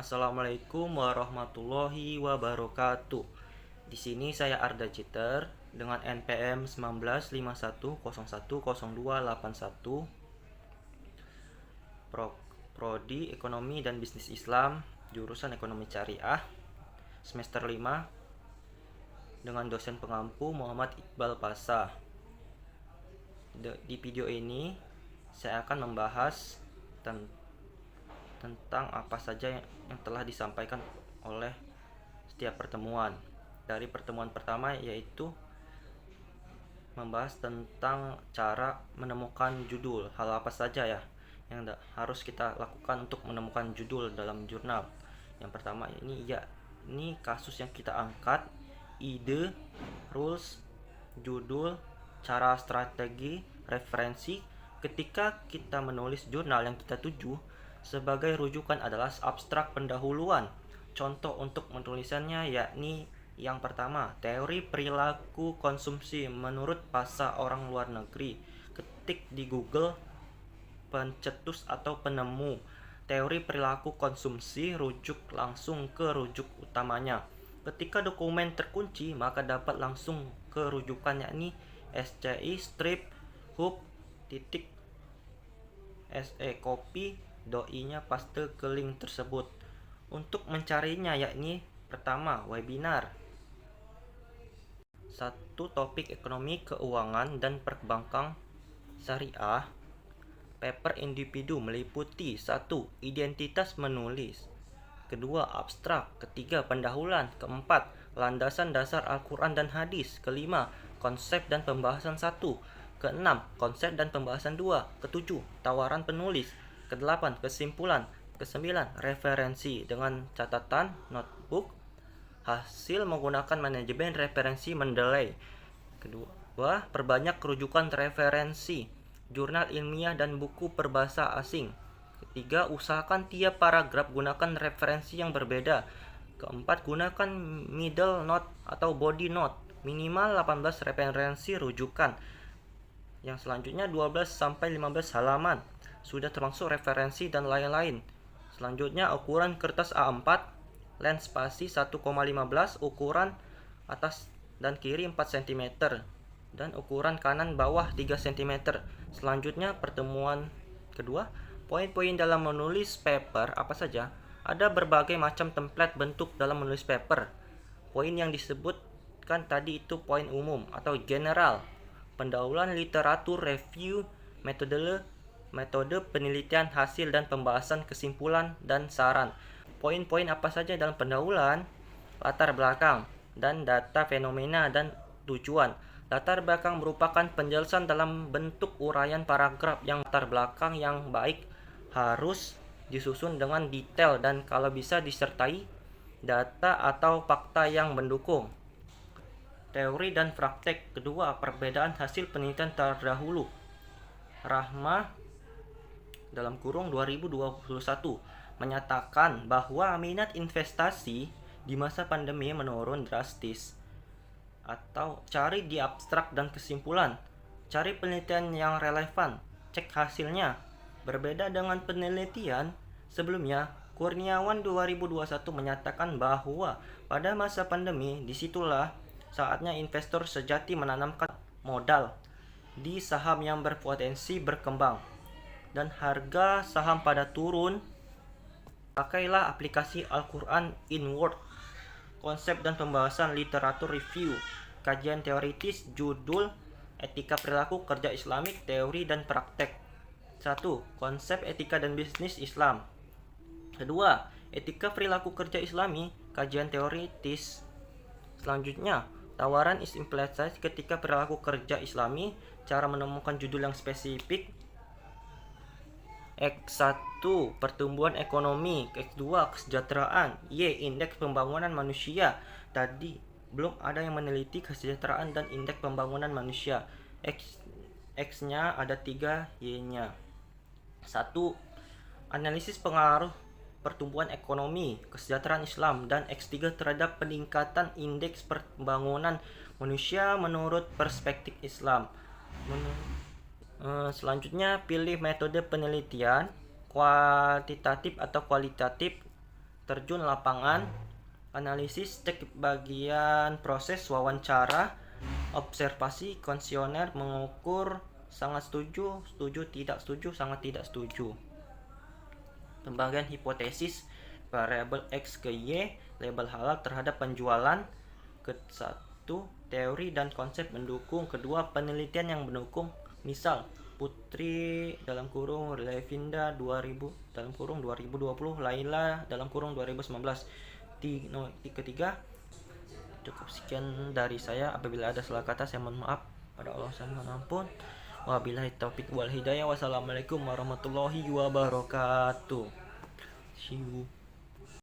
Assalamualaikum warahmatullahi wabarakatuh. Di sini saya Arda Citer dengan NPM 1951010281 Prodi Ekonomi dan Bisnis Islam, jurusan Ekonomi Syariah, semester 5 dengan dosen pengampu Muhammad Iqbal Pasha. Di video ini saya akan membahas tentang apa saja yang telah disampaikan oleh setiap pertemuan. Dari pertemuan pertama yaitu membahas tentang cara menemukan judul. Hal apa saja ya yang harus kita lakukan untuk menemukan judul dalam jurnal. Yang pertama ini kasus yang kita angkat, ide, rules, judul, cara, strategi, referensi. Ketika kita menulis jurnal yang kita tuju, sebagai rujukan adalah abstrak pendahuluan. Contoh untuk menulisannya yakni yang pertama, teori perilaku konsumsi menurut Pasha orang luar negeri. Ketik di Google, pencetus atau penemu teori perilaku konsumsi, rujuk langsung ke rujuk utamanya. Ketika dokumen terkunci, maka dapat langsung ke rujukan yakni SCI strip hub titik se copy doi-nya paste ke link tersebut. Untuk mencarinya yakni pertama, webinar 1. Topik ekonomi, keuangan, dan perbankan syariah. Paper individu meliputi 1. Identitas menulis, kedua, abstrak, ketiga, pendahuluan, keempat, landasan dasar Al-Quran dan hadis, kelima, konsep dan pembahasan 1, keenam, konsep dan pembahasan 2, ketujuh, tawaran penulis, kedelapan, kesimpulan, kesembilan, referensi dengan catatan notebook, hasil menggunakan manajemen referensi Mendeley. Kedua, perbanyak rujukan referensi, jurnal ilmiah dan buku berbahasa asing. Ketiga, usahakan tiap paragraf gunakan referensi yang berbeda. Keempat, gunakan middle note atau body note, minimal 18 referensi rujukan. Yang selanjutnya 12-15 halaman, sudah termasuk referensi dan lain-lain. Selanjutnya ukuran kertas A4, lens spasi 1,15, ukuran atas dan kiri 4 cm dan ukuran kanan bawah 3 cm. Selanjutnya pertemuan kedua, poin-poin dalam menulis paper apa saja. Ada berbagai macam template bentuk dalam menulis paper. Poin yang disebutkan tadi itu poin umum atau general. Pendahuluan literatur, review, metode penelitian, hasil dan pembahasan, kesimpulan dan saran. Poin-poin apa saja dalam pendahuluan? Latar belakang dan data fenomena dan tujuan. Latar belakang merupakan penjelasan dalam bentuk uraian paragraf. Yang latar belakang yang baik harus disusun dengan detail dan kalau bisa disertai data atau fakta yang mendukung. Teori dan praktek. Kedua, perbedaan hasil penelitian terdahulu. Rahma dalam kurung 2021 menyatakan bahwa minat investasi di masa pandemi menurun drastis. Atau cari di abstrak dan kesimpulan. Cari penelitian yang relevan, cek hasilnya. Berbeda dengan penelitian sebelumnya, Kurniawan 2021 menyatakan bahwa pada masa pandemi disitulah saatnya investor sejati menanamkan modal di saham yang berpotensi berkembang dan harga saham pada turun. Pakailah aplikasi Al-Quran Inward, konsep dan pembahasan literatur review, kajian teoritis, judul etika perilaku kerja Islamik, teori dan praktek. 1. Konsep etika dan bisnis Islam. Kedua, etika perilaku kerja Islami, kajian teoritis. Selanjutnya, tawaran is implementasi ketika perilaku kerja Islami, cara menemukan judul yang spesifik. X1 pertumbuhan ekonomi, X2 kesejahteraan, Y indeks pembangunan manusia. Tadi belum ada yang meneliti kesejahteraan dan indeks pembangunan manusia. X-nya ada 3, Y-nya 1. Analisis pengaruh pertumbuhan ekonomi, kesejahteraan Islam dan X3 terhadap peningkatan indeks pembangunan manusia menurut perspektif Islam. Selanjutnya pilih metode penelitian kuantitatif atau kualitatif. terjun lapangan, analisis cek bagian proses wawancara, observasi kuesioner mengukur sangat setuju, setuju, tidak setuju, sangat tidak setuju. Pembagian hipotesis variabel X ke Y, label halal terhadap penjualan. Ke-1, teori dan konsep mendukung. Kedua, penelitian yang mendukung. Misal, Putri Levinda 2020, Laila 2019. Ketiga, cukup sekian dari saya. Apabila ada salah kata saya mohon maaf. Pada Allah saya mohon ampun. Wabillahi taufik wal hidayah. Wassalamualaikum warahmatullahi wabarakatuh. See you.